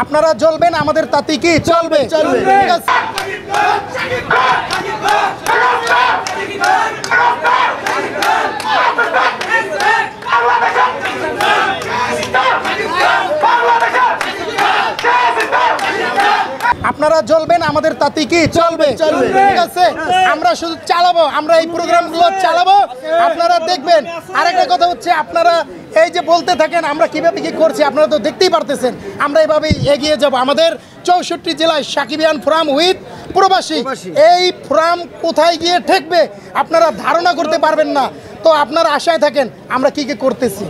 আপনারা জ্বলবেন, আমাদের তাতে কি চলবে চলবে। ঠিক আছে, আপনারা জ্বলবেন, আমাদের তাতে কি চলবে চলবে। ঠিক আছে, আমরা শুধু চালাবো, আমরা এই প্রোগ্রামগুলো চালাবো, আপনারা দেখবেন। আরেকটা কথা হচ্ছে, আপনারা এই যে বলতে থাকেন আমরা কিভাবে কি করছি, আপনারা তো দেখতেই পারতেছেন। আমরা এইভাবেই এগিয়ে যাব। আমাদের 64 জেলায় সাকিবিয়ান ফোরাম উইথ প্রবাসী, এই ফোরাম কোথায় গিয়ে ঠেকবে আপনারা ধারণা করতে পারবেন না। তো আপনারা আশায় থাকেন আমরা কি কি করতেছি।